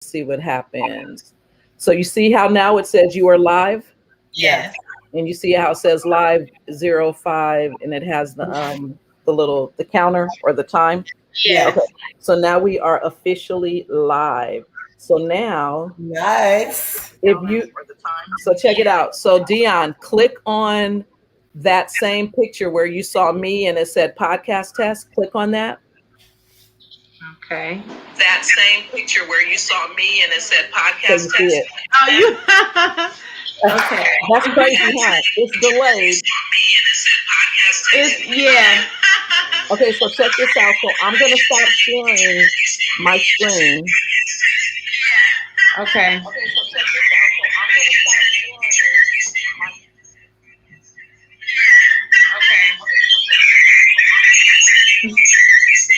See what happens. So you see how now it says you are live, Yes. and you see how it says live 05, and it has the counter or the time. Yes. Okay. So now we are officially live. So now Nice. if you so check it out. So Dion, click on that same picture where you saw me and it said podcast test. Click on that. Okay. That same picture where you saw me and it said So podcast you see test. it. Oh, you. Okay. That's crazy, huh? It's delayed. Yeah. Okay, so check this out. So I'm gonna stop sharing my screen. Okay.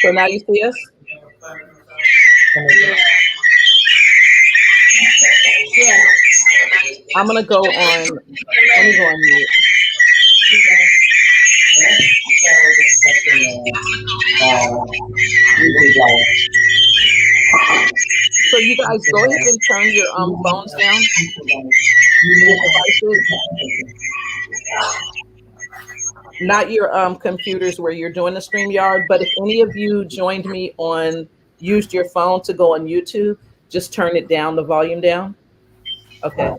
So now you see us? Yeah. Yeah. I'm gonna go on. Let me go on mute. So you guys go ahead and turn your phones down, your devices, not your computers where you're doing the StreamYard. But if any of you joined me on used your phone to go on YouTube, just turn it down, the volume down. Okay.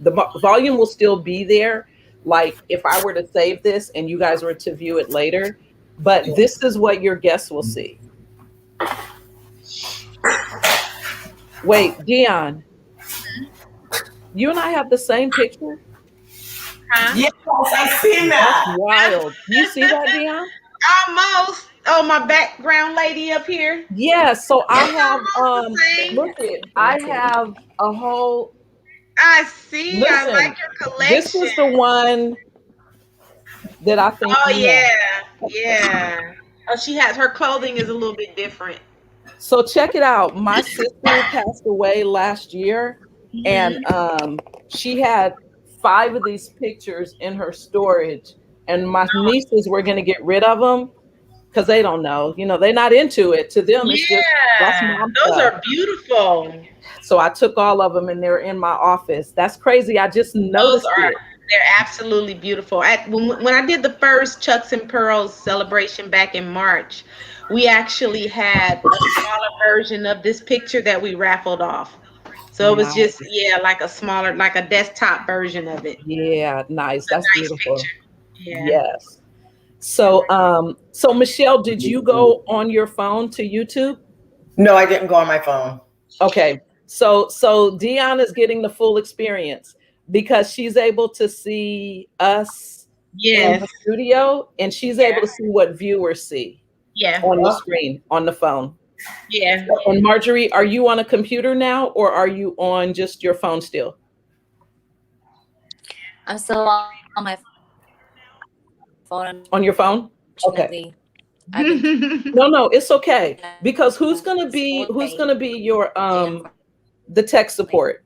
The volume will still be there. Like if I were to save this and you guys were to view it later, but this is what your guests will see. Wait, Dion, you and I have the same picture? Huh? Yes, I seen That's that. wild. You see that, Dion? Almost. Oh, my background lady up here. Yeah, so I It's have almost the same. look it, I have a whole I see. I listen, like your this collection. is the one that I think Oh you have. yeah, yeah. Oh, she has her clothing is a little bit different. So check it out. My sister passed away last year, and she had 5 of these pictures in her storage, and my nieces were going to get rid of them because they don't know, they're not into it. To them, it's just that's Yeah, mom those stuff. are beautiful. So I took all of them, and they're in my office. That's crazy. I just Those noticed are it. they're absolutely beautiful. When I did the first Chucks and Pearls celebration back in March, we actually had a smaller version of this picture that we raffled off. So it was Nice. just like a smaller, like a desktop version of it. Yeah, nice. A That's nice beautiful. picture. Yeah. Yes. So Michelle, did you go on your phone to YouTube? No, I didn't go on my phone. Okay. So Dion is getting the full experience because she's able to see us in the Yes. studio, and she's Yeah. able to see what viewers see Yeah. on the screen on the phone. Yeah. And Marjorie, are you on a computer now, or are you on just your phone still? I'm still on my phone. On your phone? Okay. I've been No, it's okay. Because who's gonna away. be your Yeah. the tech support?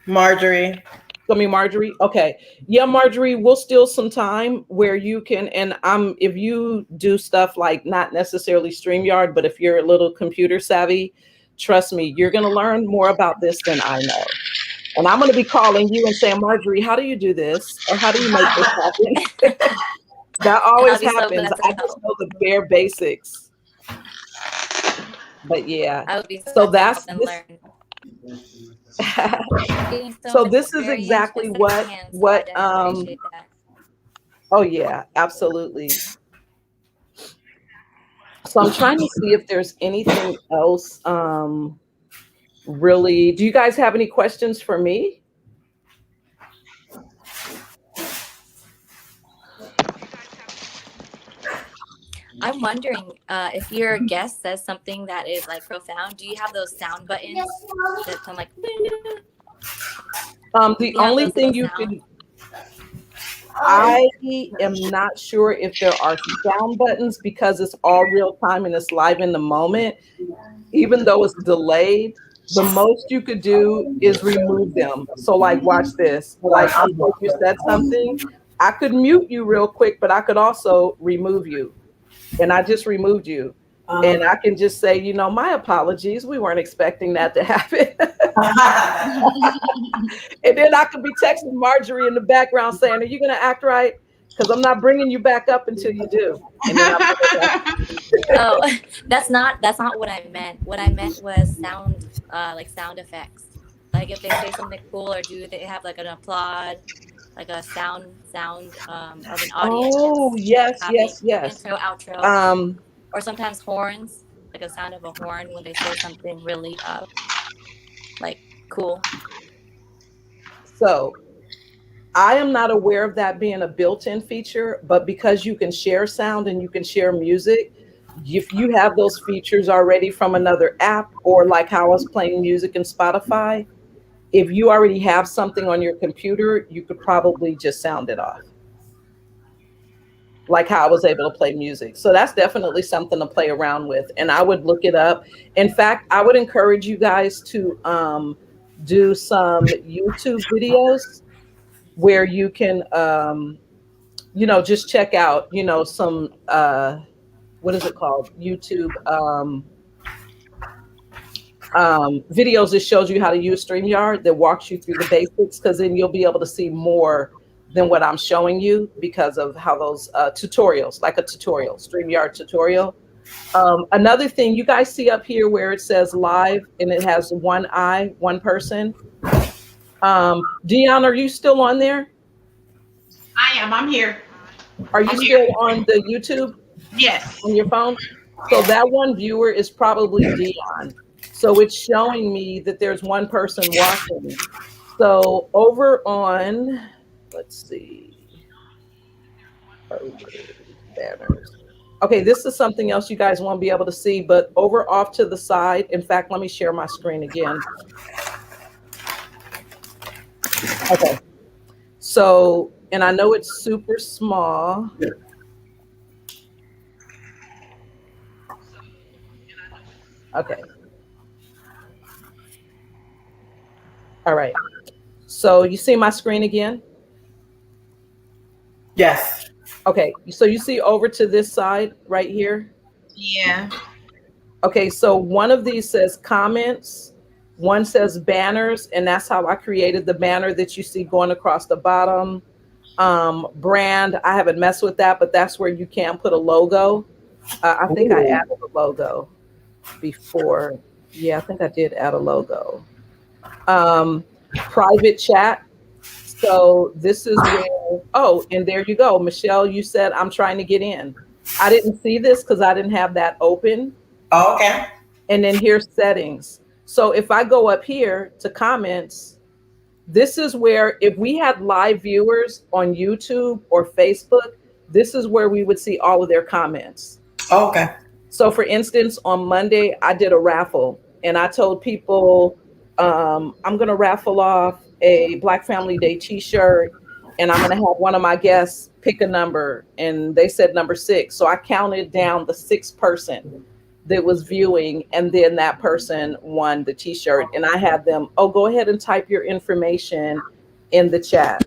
Marjorie. Marjorie. Okay. Yeah, Marjorie, we'll steal some time where you can, and if you do stuff like not necessarily StreamYard, but if you're a little computer savvy, trust me, you're gonna learn more about this than I know. And I'm gonna be calling you and saying, Marjorie, how do you do this? Or how do you make this happen? That always I'll be so happens. glad to I just help. know the bare basics. But yeah. I would be So so glad to that's help and this. learn. Getting so So much this is experience exactly just what secondhand, so I definitely appreciate that. oh yeah, absolutely. So I'm trying to see if there's anything else really. Do you guys have any questions for me? I'm wondering if your guest says something that is like profound, do you have those sound buttons that sound like The you have only those thing little you sounds? can I am not sure if there are sound buttons because it's all real time and it's live in the moment. Even though it's delayed, the most you could do is remove them. So like watch this. Like if you said something, I could mute you real quick, but I could also remove you. And I just removed you. And I can just say, my apologies. We weren't expecting that to happen. And then I could be texting Marjorie in the background saying, are you going to act right? Because I'm not bringing you back up until you do. And then Oh, that's not what I meant. What I meant was sound, like sound effects. Like if they say something cool, or do they have like an applaud, like a sound of an audience oh, yes, having yes, yes. intro, outro, Um, or sometimes horns, like a sound of a horn when they say something really like cool. so I am not aware of that being a built-in feature, but because you can share sound and you can share music, if you have those features already from another app, or like how I was playing music in Spotify, if you already have something on your computer, you could probably just sound it off. Like how I was able to play music. So that's definitely something to play around with. And I would look it up. In fact, I would encourage you guys to do some YouTube videos where you can just check out, some what is it called? YouTube videos that shows you how to use StreamYard, that walks you through the basics, because then you'll be able to see more than what I'm showing you, because of how those tutorials, like a tutorial, StreamYard tutorial. Another thing you guys see up here where it says live and it has one eye, one person. Dion, are you still on there? I am. I'm here. Are you I'm still here. on the YouTube Yes. on your phone? So that one viewer is probably Dion. So it's showing me that there's one person watching. So over on, let's see, banners. Okay, this is something else you guys won't be able to see, but over off to the side. In fact, let me share my screen again. Okay. So, and I know it's super small. Okay. All right. So you see my screen again? Yes. Okay. So you see over to this side right here? Yeah. Okay. So one of these says comments, one says banners, and that's how I created the banner that you see going across the bottom. Brand, I haven't messed with that, but that's where you can put a logo. I think I added a logo before. Yeah, I think I did add a logo. Private chat. So this is where, oh, and there you go. Michelle, you said I'm trying to get in. I didn't see this because I didn't have that open. Oh, okay. And then here's settings. So if I go up here to comments, this is where, if we had live viewers on YouTube or Facebook, this is where we would see all of their comments. Oh, okay. So for instance, on Monday, I did a raffle and I told people, I'm going to raffle off a Black Family Day t-shirt, and I'm going to have one of my guests pick a number. And they said number 6. So I counted down the 6th person that was viewing, and then that person won the t-shirt. And I had them, oh, go ahead and type your information in the chat.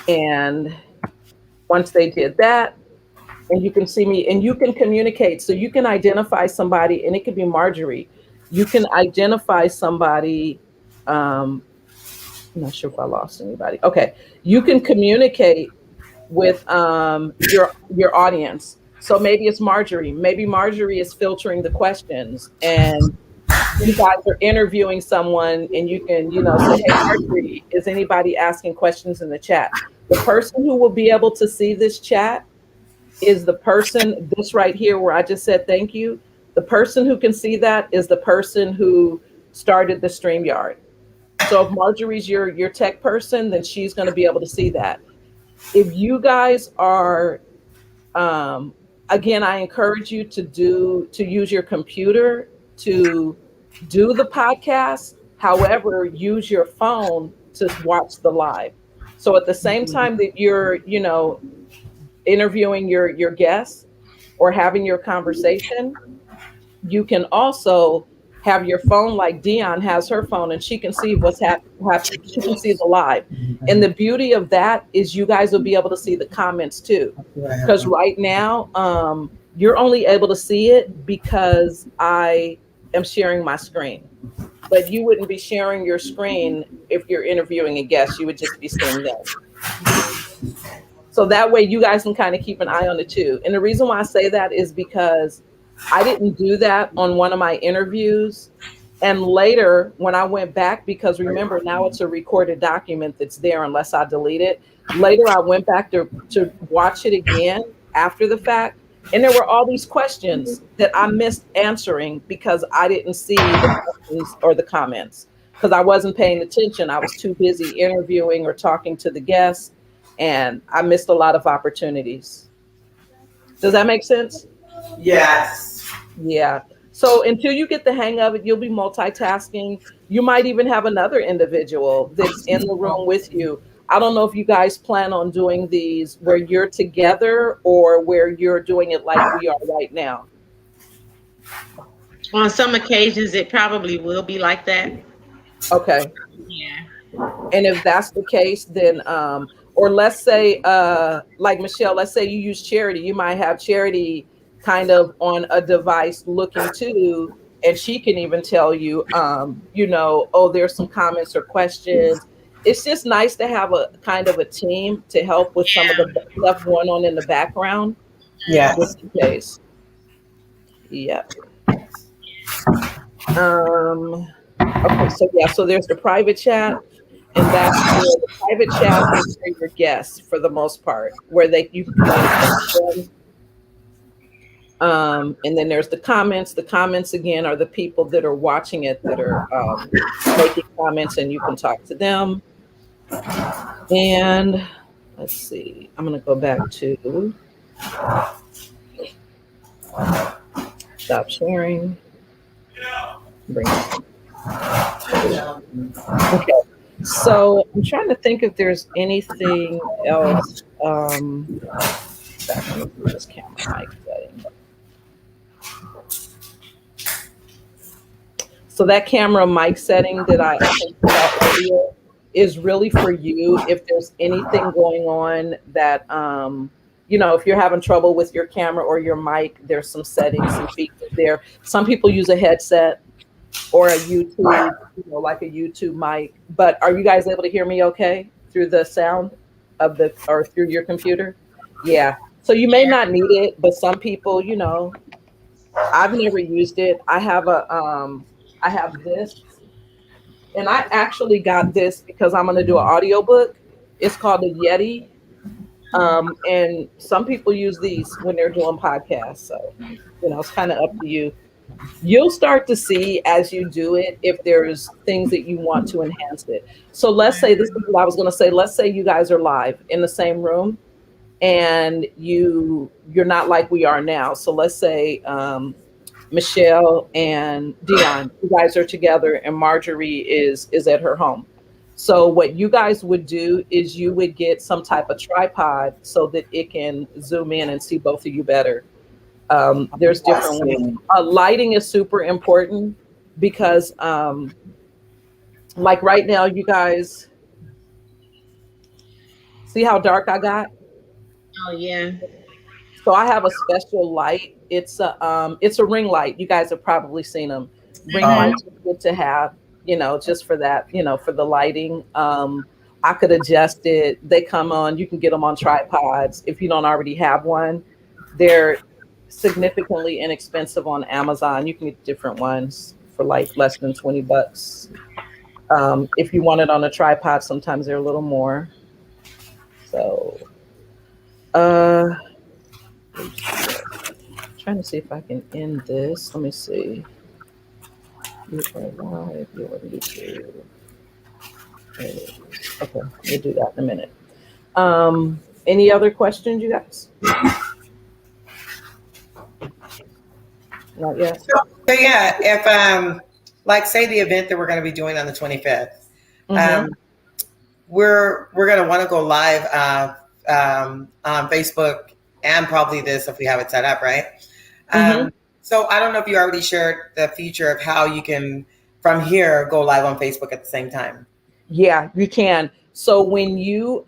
And once they did that, and you can see me, and you can communicate. So you can identify somebody, and it could be Marjorie. You can identify somebody. I'm not sure if I lost anybody. Okay. You can communicate with your audience. So maybe it's Marjorie. Maybe Marjorie is filtering the questions, and you guys are interviewing someone, and you can, say, hey, Marjorie, is anybody asking questions in the chat? The person who will be able to see this chat is the person, this right here where I just said thank you. The person who can see that is the person who started the StreamYard. So if Marjorie's your tech person, then she's going to be able to see that. If you guys are, again, I encourage you to use your computer to do the podcast. However, use your phone to watch the live. So at the same time that you're, interviewing your guests or having your conversation, you can also have your phone, like Dion has her phone, and she can see what's happening. She can see the live. And the beauty of that is you guys will be able to see the comments too. Because right now, you're only able to see it because I am sharing my screen. But you wouldn't be sharing your screen if you're interviewing a guest. You would just be seeing them. So that way you guys can kind of keep an eye on it too. And the reason why I say that is because I didn't do that on one of my interviews. And later when I went back, because remember now it's a recorded document that's there unless I delete it. Later I went back to watch it again after the fact. And there were all these questions that I missed answering because I didn't see the questions or the comments because I wasn't paying attention. I was too busy interviewing or talking to the guests, and I missed a lot of opportunities. Does that make sense? Yes. Yeah. So until you get the hang of it, you'll be multitasking. You might even have another individual that's in the room with you. I don't know if you guys plan on doing these where you're together or where you're doing it like we are right now. On some occasions, it probably will be like that. Okay. Yeah. And if that's the case, then or let's say like Michelle, let's say you use Charity, you might have Charity kind of on a device looking too, and she can even tell you you know, oh, there's some comments or questions. It's just nice to have a kind of a team to help with some of the stuff going on in the background, Yes. just in case. Yeah. Okay, so yeah, so there's the private chat, and that's where the private chat is for your guests for the most part, where they you can communicate with them. And then there's the comments. The comments again are the people that are watching it that are making comments, and you can talk to them. And let's see, I'm gonna go back to stop sharing. Bring it. Okay. So I'm trying to think if there's anything else. Back to this camera mic setting. So that camera mic setting that I talked about earlier is really for you if there's anything going on that you know, if you're having trouble with your camera or your mic, there's some settings, some features there. Some people use a headset or a YouTube, you know, like a YouTube mic. But are you guys able to hear me okay through the sound of the or through your computer? Yeah. So you may not need it, but some people, you know, I've never used it. I have this, and I actually got this because I'm going to do an audiobook. It's called a Yeti. And some people use these when they're doing podcasts. So, you know, it's kind of up to you. You'll start to see as you do it if there's things that you want to enhance it. So let's say this is what I was going to say. Let's say you guys are live in the same room and you're not like we are now. So let's say Michelle and Dion, you guys are together and Marjorie is at her home. So what you guys would do is you would get some type of tripod so that it can zoom in and see both of you better. There's different ways. Lighting is super important because like right now, you guys see how dark I got? Oh yeah. So I have a special light. It's a ring light. You guys have probably seen them. Ring lights are good to have, you know, just for that, you know, for the lighting. I could adjust it. They come on, you can get them on tripods. If you don't already have one, they're significantly inexpensive on Amazon. You can get different ones for like less than $20. If you want it on a tripod, sometimes they're a little more. So, trying to see if I can end this. Let me see. You are live. You're on YouTube. Okay, we'll do that in a minute. Any other questions, you guys? Not yet. So yeah, if like say the event that we're going to be doing on the 25th, we're going to want to go live on Facebook and probably this if we have it set up, right? So I don't know if you already shared the feature of how you can from here go live on Facebook at the same time. Yeah, you can. So when you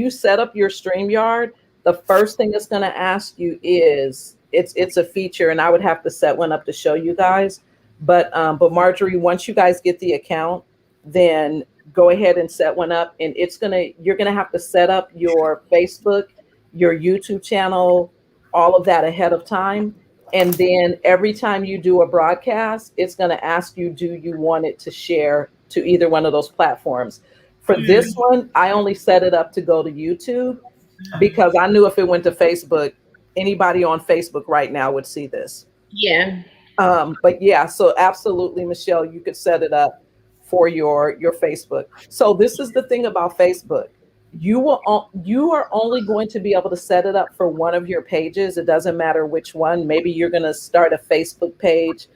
set up your StreamYard, the first thing it's going to ask you is it's a feature, and I would have to set one up to show you guys. But Marjorie, once you guys get the account, then go ahead and set one up, and you're gonna have to set up your Facebook, your YouTube channel, all of that ahead of time. And then every time you do a broadcast, it's going to ask you, do you want it to share to either one of those platforms? For this one, I only set it up to go to YouTube because I knew if it went to Facebook, anybody on Facebook right now would see this. Yeah. But yeah, so absolutely, Michelle, you could set it up for your Facebook. So this is the thing about Facebook. You are only going to be able to set it up for one of your pages. It doesn't matter which one. Maybe you're going to start a Facebook page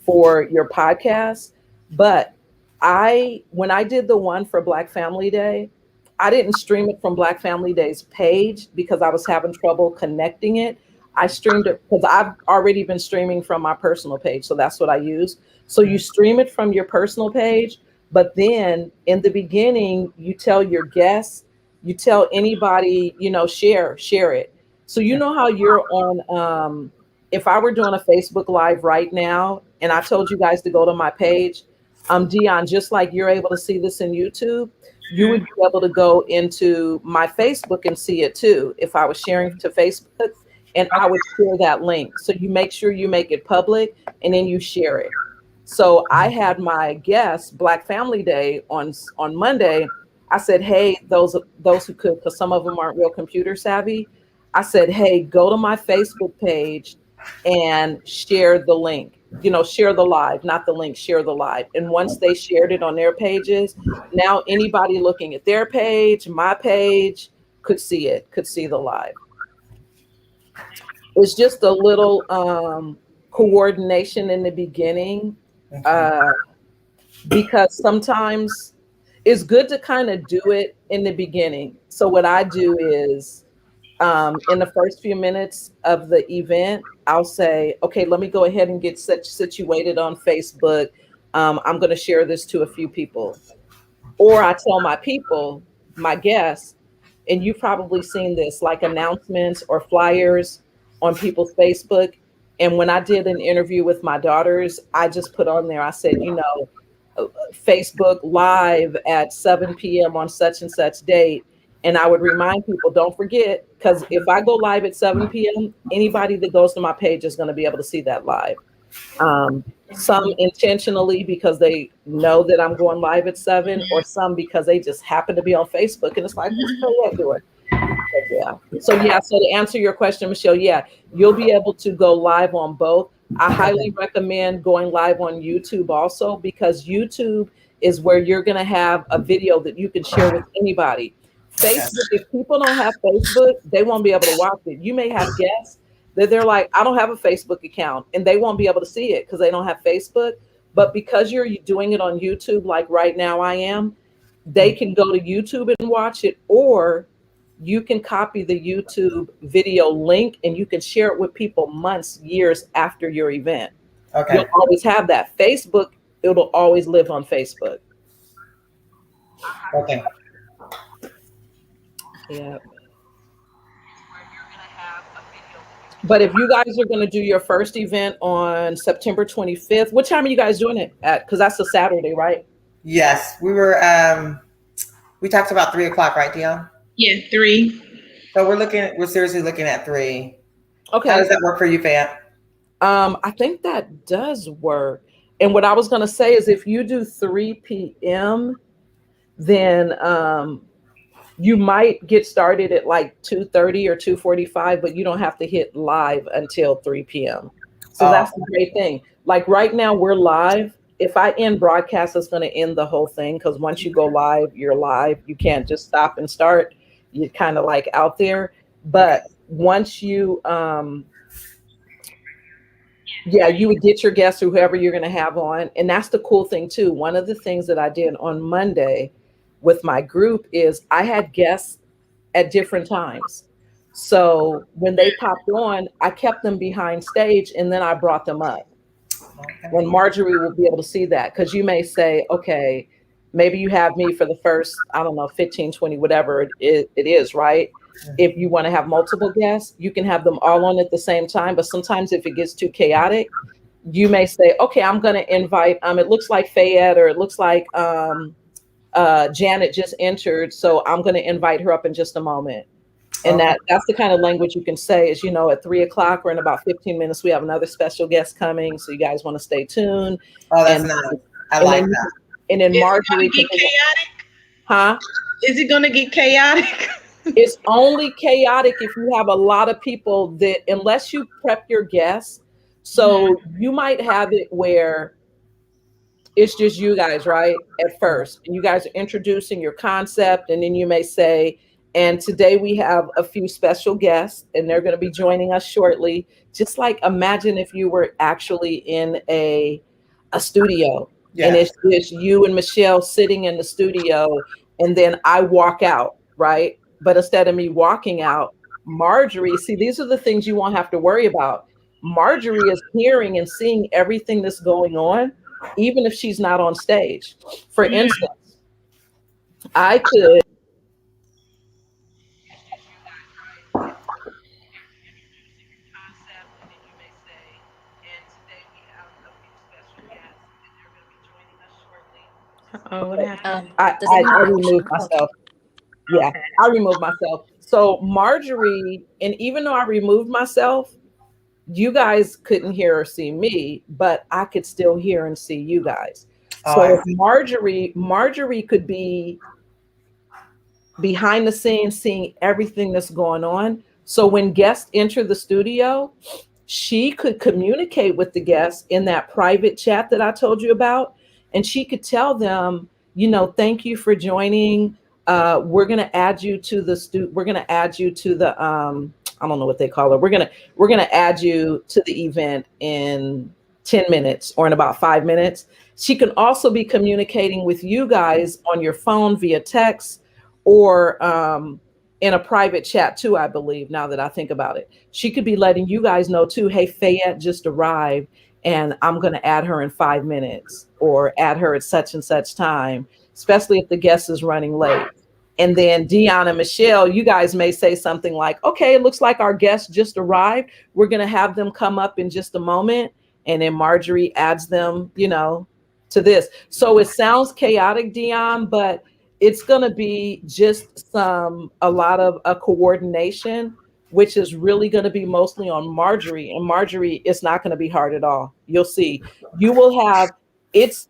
for your podcast. But when I did the one for Black Family Day, I didn't stream it from Black Family Day's page because I was having trouble connecting it. I streamed it because I've already been streaming from my personal page. So that's what I use. So you stream it from your personal page, but then in the beginning, you tell your guests, you tell anybody, share it. So you know how you're on, if I were doing a Facebook Live right now, and I told you guys to go to my page, Dion, just like you're able to see this in YouTube, you would be able to go into my Facebook and see it too. If I was sharing to Facebook, and I would share that link. So you make sure you make it public and then you share it. So I had my guest, Black Family Day on Monday. I said, hey, those who could, because some of them aren't real computer savvy. I said, hey, go to my Facebook page and share the link. Share the live, not the link, share the live. And once they shared it on their pages, now anybody looking at their page, my page, could see the live. It's just a little coordination in the beginning, because sometimes it's good to kind of do it in the beginning. So what I do is in the first few minutes of the event, I'll say, okay, let me go ahead and get situated on Facebook. I'm going to share this to a few people. Or I tell my people, my guests, and you've probably seen this, like announcements or flyers on people's Facebook. And when I did an interview with my daughters, I just put on there, I said, Facebook Live at 7 p.m. on such and such date. And I would remind people, don't forget, because if I go live at 7 p.m., anybody that goes to my page is going to be able to see that live. Some intentionally because they know that I'm going live at 7, or some because they just happen to be on Facebook and it's like, what's that doing? So to answer your question, Michelle, you'll be able to go live on both. I highly recommend going live on YouTube also, because YouTube is where you're going to have a video that you can share with anybody. Facebook, if people don't have Facebook, they won't be able to watch it. You may have guests that they're like, I don't have a Facebook account, and they won't be able to see it because they don't have Facebook. But because you're doing it on YouTube, like right now I am, they can go to YouTube and watch it, or you can copy the YouTube video link and you can share it with people months, years after your event. Okay. You'll always have that. Facebook, it'll always live on Facebook. Okay. Yeah. But if you guys are going to do your first event on September 25th, what time are you guys doing it at? Because that's a Saturday, right? Yes, we talked about 3:00, right, Dion? Yeah, 3. So we're seriously looking at 3. Okay. How does that work for you, Fayette? I think that does work. And what I was going to say is if you do 3 p.m., then you might get started at like 2:30 or 2:45, but you don't have to hit live until 3 p.m. So that's the great thing. Like right now we're live. If I end broadcast, it's going to end the whole thing, because once you go live, you're live. You can't just stop and start. You're kind of like out there. But once you, you would get your guests, whoever you're going to have on. And that's the cool thing too. One of the things that I did on Monday with my group is I had guests at different times. So when they popped on, I kept them behind stage and then I brought them up. And Marjorie will be able to see that, because you may say, okay, maybe you have me for the first, I don't know, 15, 20, whatever it is, right? If you want to have multiple guests, you can have them all on at the same time. But sometimes if it gets too chaotic, you may say, okay, I'm going to invite, it looks like Fayette, or it looks like Janet just entered. So I'm going to invite her up in just a moment. And Okay. that's the kind of language you can say is, at 3 o'clock or in about 15 minutes, we have another special guest coming. So you guys want to stay tuned. Oh, that's And, nice. I and like then, that. and then Is it Marjorie gonna can get pick up, chaotic? huh? Is it gonna get chaotic? It's only chaotic if you have a lot of people that, unless you prep your guests. So you might have it where it's just you guys, right? At first, and you guys are introducing your concept, and then you may say, and today we have a few special guests, and they're going to be joining us shortly. Just like imagine if you were actually in a studio, and Yes. it's you and Michelle sitting in the studio, and then I walk out, right? But instead of me walking out, Marjorie, see, these are the things you won't have to worry about. Marjorie is hearing and seeing everything that's going on, even if she's not on stage. For instance, I could. Oh, what happened? Does I anyone? removed Okay. myself. Yeah, Okay. I removed myself. So Marjorie, and even though I removed myself, you guys couldn't hear or see me, but I could still hear and see you guys. Oh, I So if see. Marjorie could be behind the scenes seeing everything that's going on. So when guests enter the studio, she could communicate with the guests in that private chat that I told you about. And she could tell them, thank you for joining. We're going to add you to we're going to add you to the, I don't know what they call it. We're going to add you to the event in 10 minutes or in about 5 minutes. She can also be communicating with you guys on your phone via text, or in a private chat too, I believe, now that I think about it. She could be letting you guys know too, hey, Fayette just arrived and I'm going to add her in 5 minutes, or add her at such and such time, especially if the guest is running late. And then Dion and Michelle, you guys may say something like, okay, it looks like our guest just arrived. We're going to have them come up in just a moment. And then Marjorie adds them, to this. So it sounds chaotic, Dion, but it's going to be just a lot of a coordination, which is really going to be mostly on Marjorie. And Marjorie, it's not going to be hard at all. You'll see. You will have, it's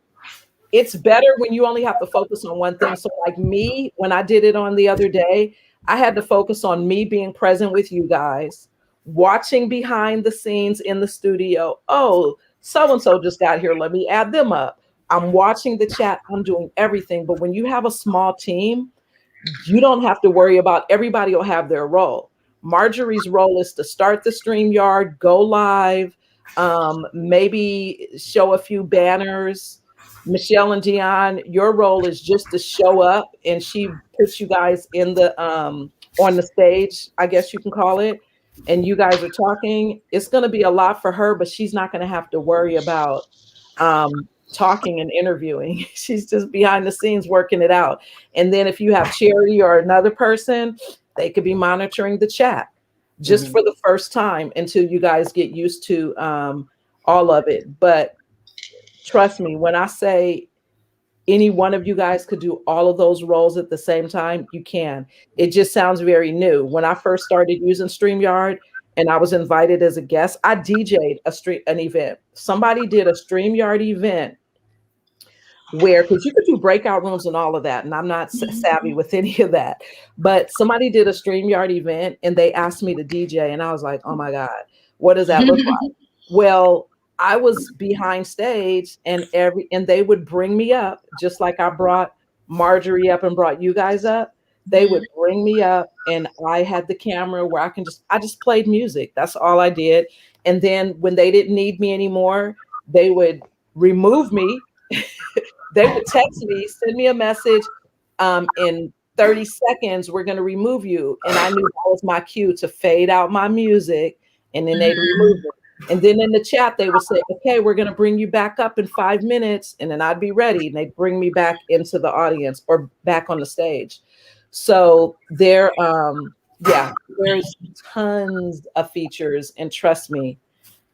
it's better when you only have to focus on one thing. So like me, when I did it on the other day, I had to focus on me being present with you guys, watching behind the scenes in the studio. Oh, so and so just got here, let me add them up. I'm watching the chat, I'm doing everything. But when you have a small team, you don't have to worry about, everybody will have their role. Marjorie's role is to start the StreamYard, go live, maybe show a few banners. Michelle and Dion, your role is just to show up, and she puts you guys in the on the stage, I guess you can call it, and you guys are talking. It's going to be a lot for her, but she's not going to have to worry about talking and interviewing. She's just behind the scenes working it out. And then if you have Charity or another person, they could be monitoring the chat just for the first time until you guys get used to all of it. But trust me, when I say any one of you guys could do all of those roles at the same time, you can. It just sounds very new. When I first started using StreamYard and I was invited as a guest, I DJ'd an event. Somebody did a StreamYard event where, because you could do breakout rooms and all of that, and I'm not savvy with any of that, but somebody did a StreamYard event and they asked me to DJ, and I was like, oh my God, what does that look like? Well, I was behind stage, and they would bring me up just like I brought Marjorie up and brought you guys up. They would bring me up, and I had the camera where I just played music. That's all I did. And then when they didn't need me anymore, they would remove me. They would text me, send me a message, in 30 seconds, we're going to remove you. And I knew that was my cue to fade out my music, and then they'd remove it. And then in the chat, they would say, okay, we're going to bring you back up in 5 minutes. And then I'd be ready. And they'd bring me back into the audience or back on the stage. So Yeah, there's tons of features, and trust me,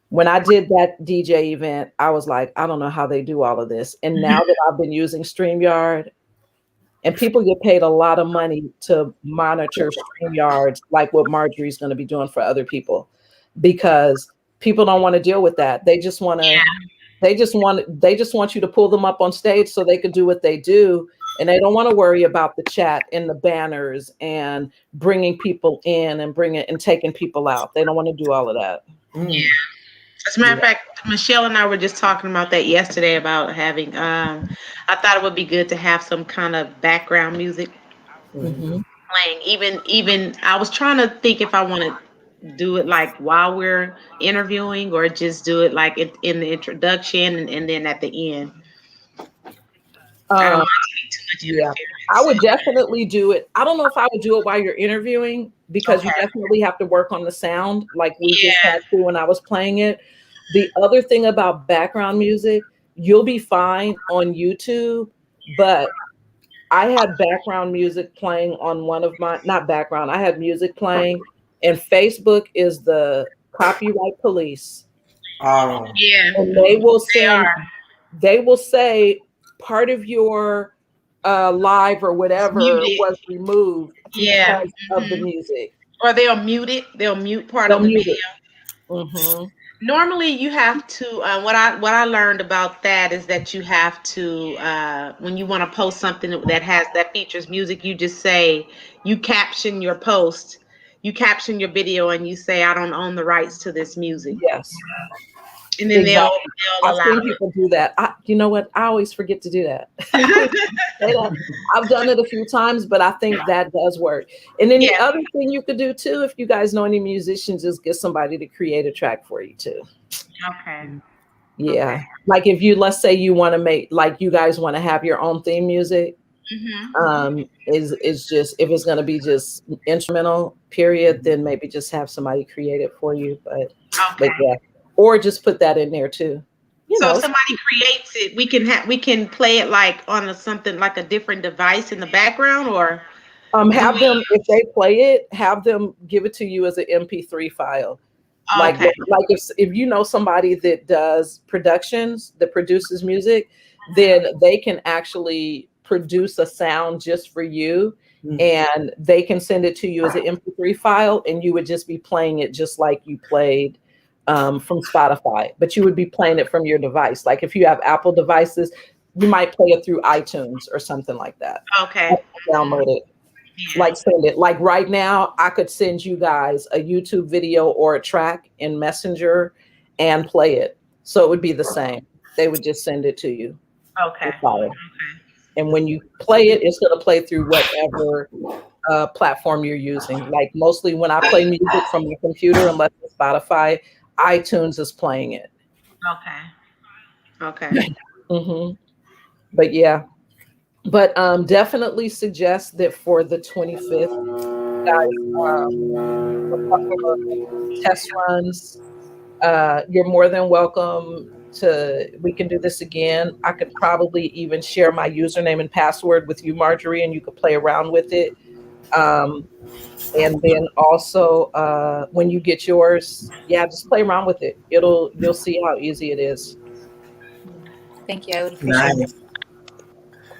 when I did that DJ event, I was like, I don't know how they do all of this. And now that I've been using StreamYard, and people get paid a lot of money to monitor StreamYards, like what Marjorie's going to be doing for other people, because people don't want to deal with that. They just want to, they just want you to pull them up on stage so they can do what they do. And they don't want to worry about the chat and the banners and bringing people in and bringing and taking people out. They don't want to do all of that. Yeah. As a matter of fact, Michelle and I were just talking about that yesterday about having. I thought it would be good to have some kind of background music Mhm. playing. Even I was trying to think if I want to do it like while we're interviewing, or just do it like in the introduction and then at the end. I don't Um, want it to be too much yeah, interference. I would definitely do it. I don't know if I would do it while you're interviewing because you Okay. definitely have to work on the sound like we just Yeah. had to when I was playing it. The other thing about background music, you'll be fine on YouTube, but I had background music playing on one of my, not background, I had music playing, and Facebook is the copyright police. Oh, Yeah. And they will They send, are. they will say part of your live or It's whatever muted. was removed Yeah. because of the music. Or they'll mute it. They'll mute part They'll of the mute video. it. Hmm. Normally, you have to. What I learned about that is that you have to, when you want to post something that features music, you just say, you caption your post, you caption your video, and you say, I don't own the rights to this music, Yes, and then they'll exactly. they'll I've allow seen people do that. You know what? I always forget to do that. I always it. say that. I've done it a few times, but I think that does work. And then the Yeah. other thing you could do too, if you guys know any musicians, is get somebody to create a track for you too. Okay. Yeah. Like if you, let's say you want to make, like you guys want to have your own theme music, is just, if it's going to be just instrumental period, then maybe just have somebody create it for you. But Okay. yeah, or just put that in there too. You So if know, somebody creates it, we can play it like on something like a different device in the background, or do have we? them, if they play it, have them give it to you as an MP3 file. Okay. Like if you know somebody that does productions, that produces music, then they can actually produce a sound just for you, and they can send it to you as an MP3 file, and you would just be playing it just like you played from Spotify, but you would be playing it from your device. Like if you have Apple devices, you might play it through iTunes or something like that. Okay. Download it. Yeah. Like send it. Like right now, I could send you guys a YouTube video or a track in Messenger and play it. So it would be the same. They would just send it to you. Okay. And when you play it, it's going to play through whatever platform you're using. Like mostly when I play music from my computer, unless it's Spotify, iTunes is playing it. Okay. Okay. Hmm. But yeah, but definitely suggest that for the 25th, guys, a couple of test runs. You're more than welcome to, we can do this again. I could probably even share my username and password with you, Marjorie, and you could play around with it. And then also when you get yours, yeah, just play around with it. You'll see how easy it is. Thank you. I would appreciate it. nice.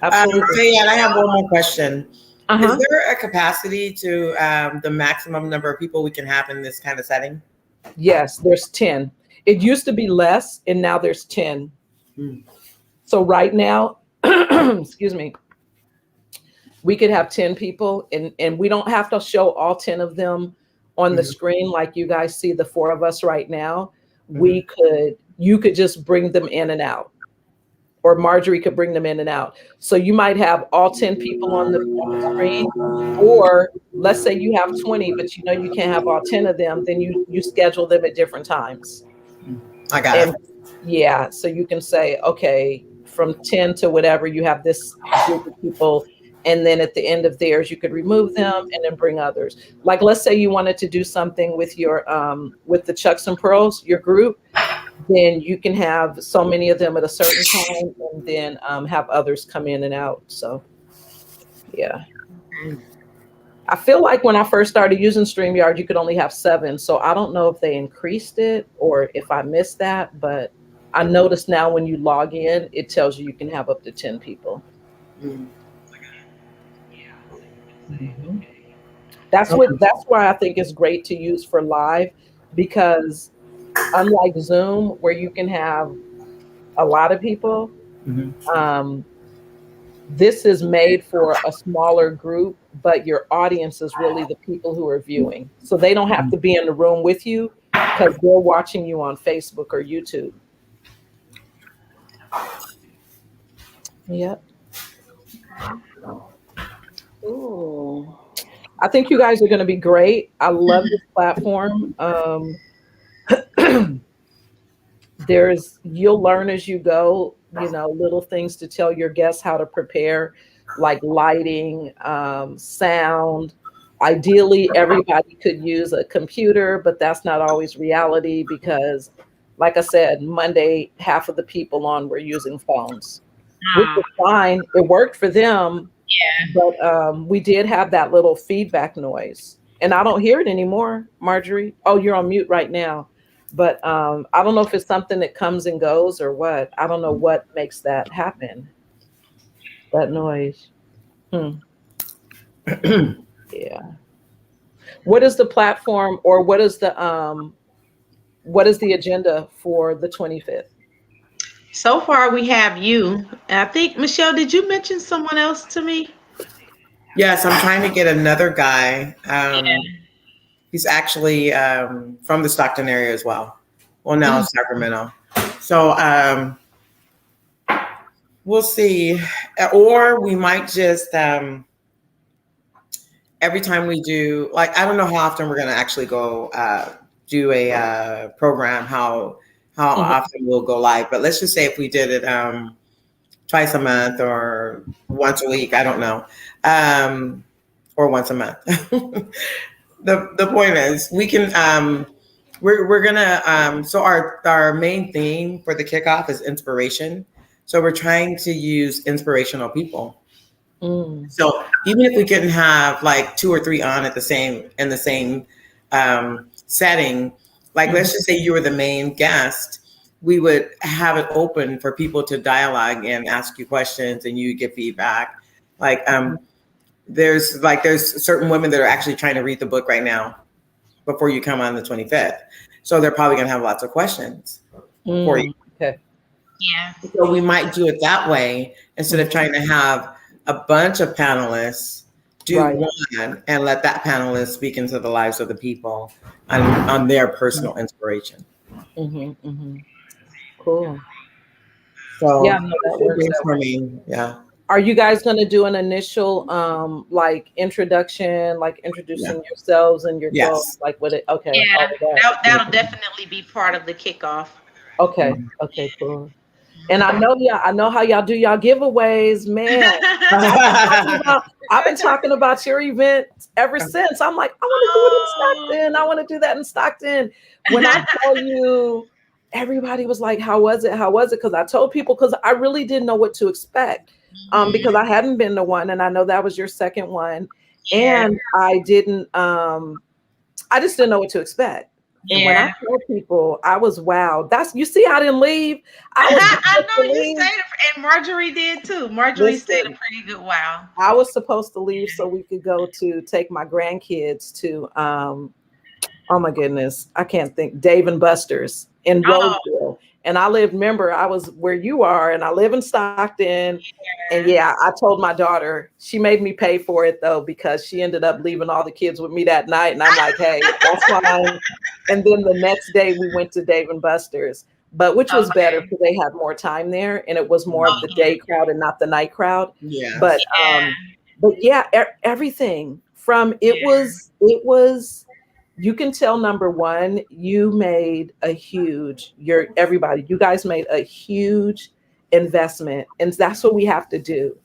Absolutely. So yeah, and I have one more question. Uh-huh. Is there a capacity to the maximum number of people we can have in this kind of setting? Yes, there's 10. It used to be less, and now there's 10. So right now, excuse me, we could have 10 people, and we don't have to show all 10 of them on the screen like you guys see the 4 of us right now. You could just bring them in and out, or Marjorie could bring them in and out. So you might have all 10 people on the screen, or let's say you have 20, but you know you can't have all 10 of them, then you schedule them at different times. I got it. Yeah, so you can say, okay, from 10 to whatever, you have this group of people, and then at the end of theirs, you could remove them and then bring others. Like, let's say you wanted to do something with your with the Chucks and Pearls, your group, then you can have so many of them at a certain time, and then have others come in and out. So, yeah. I feel like when I first started using StreamYard, you could only have 7. So I don't know if they increased it or if I missed that, but I noticed now when you log in, it tells you can have up to 10 people. Mm. Mhm. Okay. That's why I think it's great to use for live, because unlike Zoom where you can have a lot of people, Mhm. um, this is made for a smaller group, but your audience is really the people who are viewing. So they don't have to be in the room with you because they're watching you on Facebook or YouTube. Yep. Ooh. I think you guys are going to be great. I love this platform. There's you'll learn as you go, little things to tell your guests how to prepare, like lighting, sound. Ideally everybody could use a computer, but that's not always reality because, like I said, Monday half of the people on were using phones, which Oh, is fine. It worked for them, yeah. but we did have that little feedback noise, and I don't hear it anymore. Marjorie, oh, you're on mute right now. But I don't know if it's something that comes and goes or what. I don't know what makes that happen. That noise. Hmm. Yeah. What is the platform, or what is the agenda for the 25th? So far, we have you. I think, Michelle, did you mention someone else to me? Yes, I'm trying to get another guy. Yeah. He's actually from the Stockton area as well. Well, now Mm, Sacramento. So we'll see. Or we might just every time we do, like, I don't know how often we're going to actually go do a program, how mhm. often we'll go live. But let's just say if we did it twice a month or once a week, I don't know, or once a month. The point is we can we're gonna so our main theme for the kickoff is inspiration. So we're trying to use inspirational people. Mm, So even if we couldn't have like 2 or 3 on at the same in the same setting, like mhm, let's just say you were the main guest, we would have it open for people to dialogue and ask you questions, and you get feedback. Like there's certain women that are actually trying to read the book right now before you come on the 25th, so they're probably going to have lots of questions for you. mm. Okay. Yeah. So we might do it that way instead of Mhm. trying to have a bunch of panelists do Right. one and let that panelist speak into the lives of the people on their personal inspiration. Hmm. Hmm. Cool. Yeah, So no, that works. That works. brainstorming, yeah, Are you guys going to do an initial like introduction, like yeah, introducing yourselves and your goals, yes. like what it? Okay, all Yeah. of that. That'll definitely be part of the kickoff. Okay, okay, cool. And I know how y'all do y'all giveaways, man. I've been talking about your event ever since. I'm like, I want to do it in Oh. Stockton. I want to do that in Stockton. When I tell you, everybody was like, how was it? How was it? Because I told people, because I really didn't know what to expect. Because I hadn't been to one, and I know that was your second one. Yeah. And I just didn't know what to expect. And when I Yeah. told people, I was wowed. That's, you see, I didn't leave. I was I supposed to know you leave. stayed, and Marjorie did too. Marjorie stayed a Listen, pretty good while. I was supposed to leave so we could go to take my grandkids to oh my goodness, I can't think, Dave and Buster's in Oh, Roseville. And I live, remember, I was where you are, and I live in Stockton. And yeah. yeah, I told my daughter, she made me pay for it though, because she ended up leaving all the kids with me that night. And I'm like, hey, that's fine. And then the next day we went to Dave and Buster's, but which was better Okay. because they had more time there and it was more of the day Okay. crowd and not the night crowd. But Yes. Yeah. yeah, everything from Yeah. it was you can tell, number one, you made a huge, everybody, you guys made a huge investment. And that's what we have to do.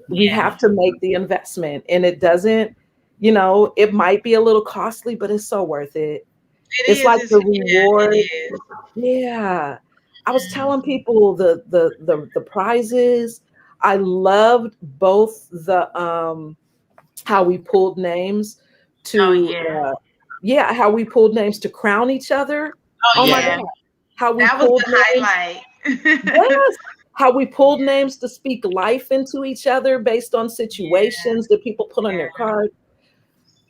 We Yeah. have to make the investment. And it doesn't, it might be a little costly, but it's so worth it. It It's is. like the Yeah, it reward. is. Yeah. I was telling people the prizes. I loved both the how we pulled names Oh to yeah. how we pulled names to crown each other. Oh Oh my yeah. God. How we That was pulled the names. highlight. Yes. How we pulled names to speak life into each other based on situations that people put on their card.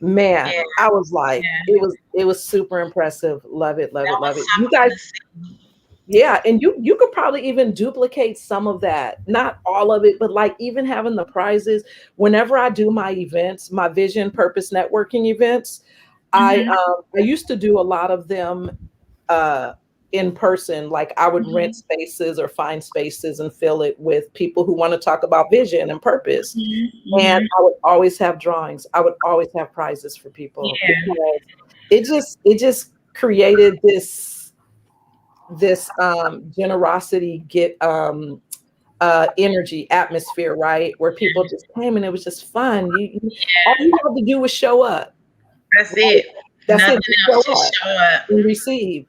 Man, Yeah. I was like, Yeah. it was super impressive. Love it, love it, That love was it. You something guys, to see. yeah, and you could probably even duplicate some of that. Not all of it, but like even having the prizes. Whenever I do my events, my vision purpose networking events, Mhm. I used to do a lot of them uh in person. Like I would rent Mhm. spaces or find spaces and fill it with people who want to talk about vision and purpose. Mhm. And Mhm. I would always have drawings. I would always have prizes for people Yeah. because it just created this generosity get energy atmosphere, right, where people just came and it was just fun. All Yeah. you had to do was show up, That's right? it. That's Nothing it, just show else. Just up show up. and receive.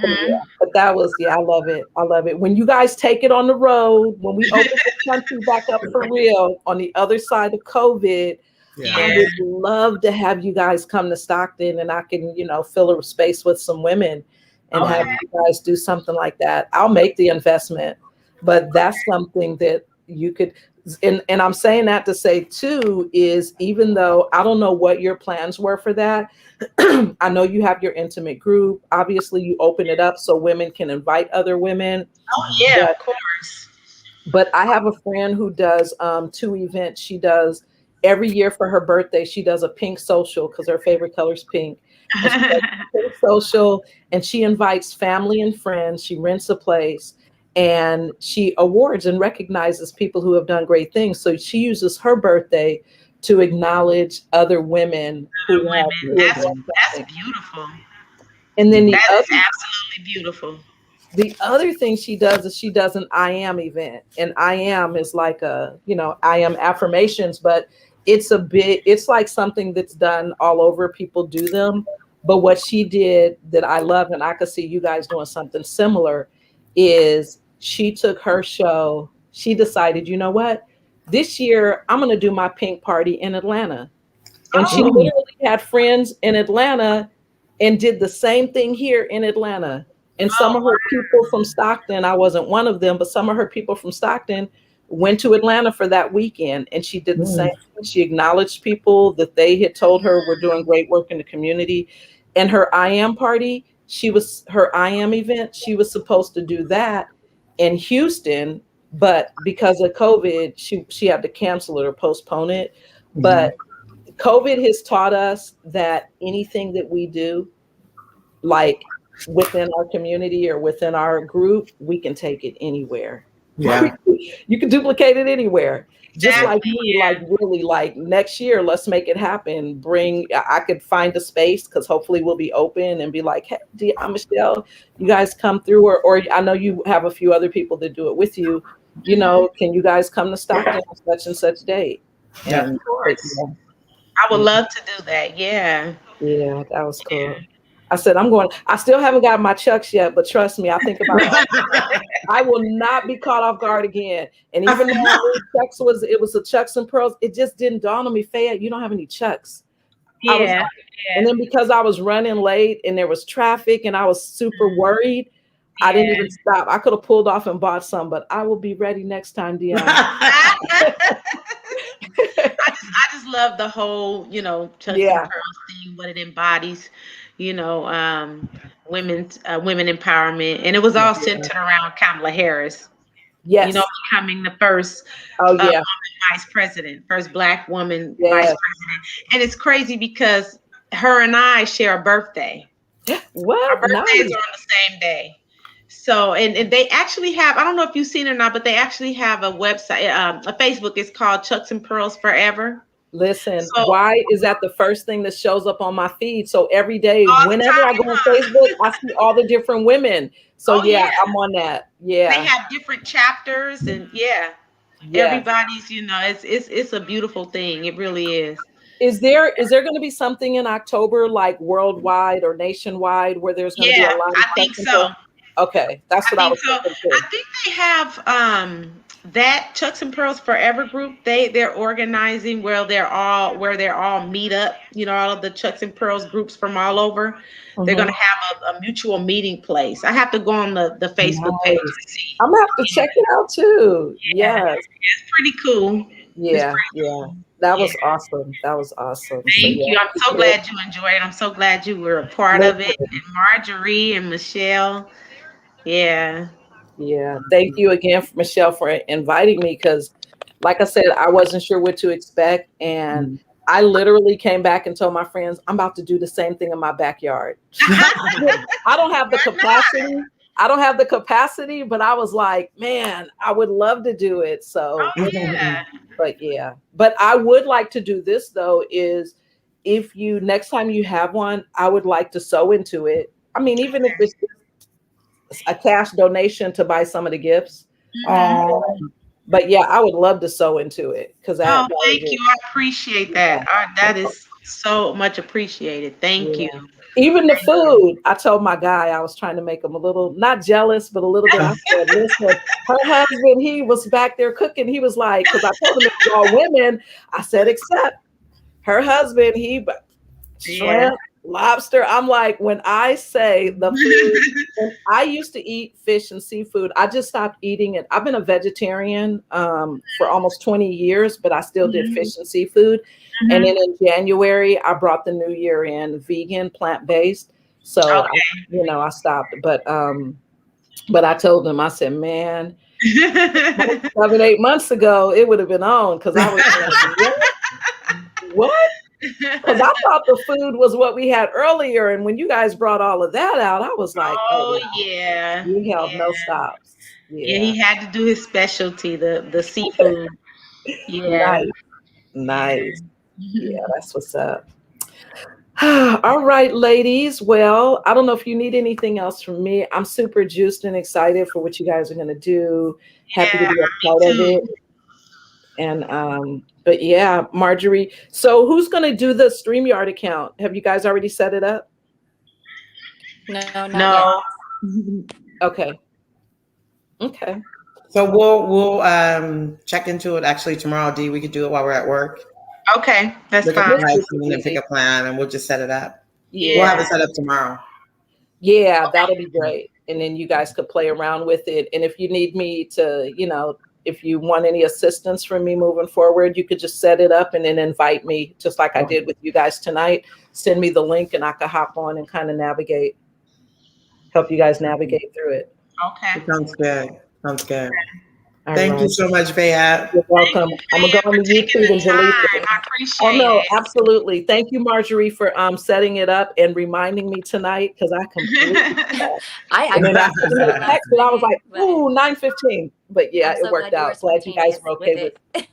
So Mhm. yeah, but that was, yeah, I love it. I love it. When you guys take it on the road, when we open the country back up for real on the other side of COVID, I Yeah. would love to have you guys come to Stockton and I can, fill a space with some women and have Okay. you guys do something like that. I'll make the investment, but that's something that you could, and I'm saying that to say too, is even though I don't know what your plans were for that, I know you have your intimate group. Obviously, you open it up so women can invite other women. Oh yeah, But of course. I have a friend who does two events. She does every year for her birthday. She does a pink social because her favorite color is pink, and she does a pink social, and she invites family and friends. She rents a place, and she awards and recognizes people who have done great things. So she uses her birthday to acknowledge other women who have Women. done That's something. beautiful. And then That is absolutely beautiful. the other thing she does is she does an I am event. And I am is like I am affirmations, but it's like something that's done all over. People do them. But what she did that I love, and I could see you guys doing something similar, is she took her show, she decided, you know what? This year I'm gonna do my pink party in Atlanta. And she Oh, literally had friends in Atlanta and did the same thing here in Atlanta. And oh some of her people from Stockton, I wasn't one of them, but some of her people from Stockton went to Atlanta for that weekend. And she did the same thing. She acknowledged people that they had told her were doing great work in the community. And her I am party, her I am event, she was supposed to do that in Houston, but because of COVID, she had to cancel it or postpone it. But COVID has taught us that anything that we do, like within our community or within our group, we can take it anywhere. Yeah. You can duplicate it anywhere. Just like exactly. me, like really, like next year, let's make it happen. I could find a space because hopefully we'll be open and be like, hey, Michelle, you guys come through, or I know you have a few other people that do it with you. Can you guys come to Stockton on such and such date? Yeah. And Of course. I would love to do that. Yeah. yeah, that was cool. I said, I still haven't got my Chucks yet, but trust me, I think about it all the time. I will not be caught off guard again. And even though I knew it was the Chucks and Pearls, it just didn't dawn on me, Fayette, you don't have any Chucks. I was Yeah. like, and then because I was running late and there was traffic and I was super worried, I didn't Yeah. even stop. I could have pulled off and bought some, but I will be ready next time, Dion. I just love the whole, Chucks and Yeah. Pearls thing, what it embodies, women empowerment, and it was all Yeah. centered around Kamala Harris, Yes. becoming the first Oh woman yeah. vice president, first Black woman vice Yes. president, and it's crazy because her and I share a birthday. Our What? birthdays Nice. are on the same day. So, and they actually have, I don't know if you've seen it or not, but they actually have a website, a Facebook. It's called Chucks and Pearls Forever. Listen, So all why is that the first thing that shows up on my feed? So every day, the whenever I go on Facebook, time. I see all the different women. So Oh yeah, yeah. I'm on that. They Yeah. have different chapters and yeah, Yes. everybody's, it's a beautiful thing. It really is. Is there going to be something in October like worldwide or nationwide where there's going to be a Yeah, lot of I think Chucks and so. Pearls? Okay, that's I what I think was so. thinking I too. think they have that Chucks and Pearls Forever group, they're organizing where they're all meet up, all of the Chucks and Pearls groups from all over. They're Mhm. gonna have a mutual meeting place. I have to go on the Facebook page Nice. to see. I'm gonna have to check it out too. Yeah, Yes. it's pretty cool. It's Yeah. pretty Yeah. cool. That Yeah. was awesome. That was awesome. So Thank yeah. you. I'm so glad you enjoyed it. I'm so glad you were a part of it. Listen. And Marjorie and Michelle. Yeah. Yeah. Thank you again, Michelle, for inviting me because, like I said, I wasn't sure what to expect. And Mhm. I literally came back and told my friends, I'm about to do the same thing in my backyard. I don't have the Why not? capacity. I don't have the capacity, but I was like, man, I would love to do it. So, Oh yeah. but yeah. But I would like to do this though, is if you next time you have one, I would like to sew into it. I mean, even if it's a cash donation to buy some of the gifts. Mhm. Oh, But yeah, I would love to sew into it because Oh, that was thank it. you. I appreciate that. That is so much appreciated. Thank you. Yeah. Even the food, I told my guy I was trying to make him a little, not jealous, but a little bit. I said, listen, her husband, he was back there cooking. He was like, because I told him it was all women. I said, except her husband, Yeah. shrimp, lobster. I'm like, when I say the food, when I used to eat fish and seafood, I just stopped eating it. I've been a vegetarian for almost 20 years, but I still did Mhm. fish and seafood. And Mhm. then in January, I brought the new year in vegan, plant-based. So I stopped. But I told them, I said, man, Okay. 7, 8 months ago, it would have been on because I was like, what? Because I thought the food was what we had earlier. And when you guys brought all of that out, I was like, oh, Oh wow, yeah. you held Yeah. no stops. Yeah, Yeah. he had to do his specialty, the seafood. Yeah. Nice. Nice. Yeah. Yeah, that's what's up. All right, ladies. Well, I don't know if you need anything else from me. I'm super juiced and excited for what you guys are going to do. Happy to Yeah, be a me part of too. it. And but yeah, Marjorie. So who's going to do the StreamYard account? Have you guys already set it up? No, not yet. No. Okay. Okay. so we'll check into it actually tomorrow, D. We could do it while we're at work. Okay, that's Look at fine. the pricing and pick a plan, and we'll just set it up. We'll have Yeah. it set up tomorrow. Yeah, that'll be great. And then you guys could play around with it. And if you need me to, if you want any assistance from me moving forward, you could just set it up and then invite me, just like I did with you guys tonight. Send me the link and I could hop on and kind of help you guys navigate through it. Okay. It sounds good. Sounds good. All Thank you right. so much, Fayette. You're welcome. I'm gonna go For on to taking YouTube the and delete time. it. I Oh appreciate no, it. absolutely. Thank you, Marjorie, for setting it up and reminding me tonight because I completely forgot. I And then I was sent a text and I was like, but ooh, 9:15. But yeah, I'm it so worked glad you were out. Glad you guys spontaneous were with okay with it.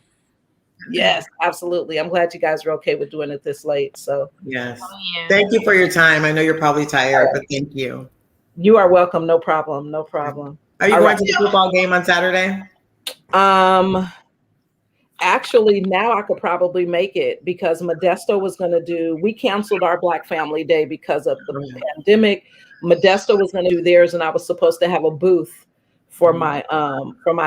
Yes, absolutely. I'm glad you guys were okay with doing it this late. So Yes. Oh, yeah. Thank you for your time. I know you're probably tired, but thank you. you are welcome. No problem. No problem. Are you All going right. to the football game on Saturday? Actually, now I could probably make it because Modesto was going to we canceled our Black Family Day because of the pandemic. Modesto was going to do theirs, and I was supposed to have a booth for my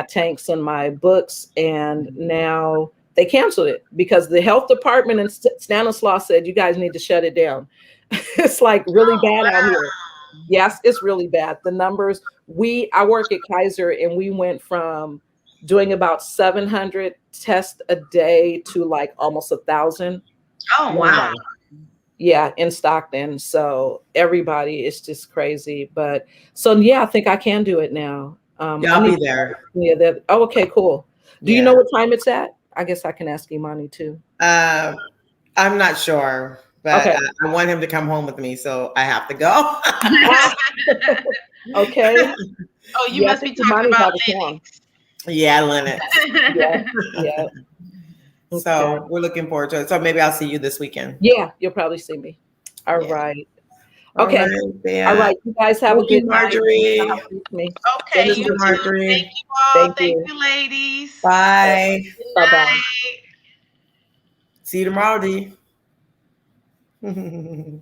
tanks and my books, and now they canceled it because the health department and Stanislaus said you guys need to shut it down. It's like really bad out here. Yes, it's really bad. The numbers I work at Kaiser, and we went from doing about 700 tests a day to like almost 1,000. Oh wow. Yeah, in Stockton. So everybody is just crazy. But so yeah, I think I can do it now. Yeah, I'll be there. Yeah. Oh, okay, cool. Do you Yeah. know what time it's at? I guess I can ask Imani too. I'm not sure, but Okay. I want him to come home with me, so I have to go. Okay. Oh, you must be talking about Lennox. Yeah, Lennox. Yeah. So we're looking forward to it. So maybe I'll see you this weekend. Yeah, you'll probably see me. All right. Okay. All right. You guys have a good Marjorie. night. Okay, you too. Marjorie. Thank you all. Thank you, ladies. Bye. Bye-bye. See you tomorrow, D.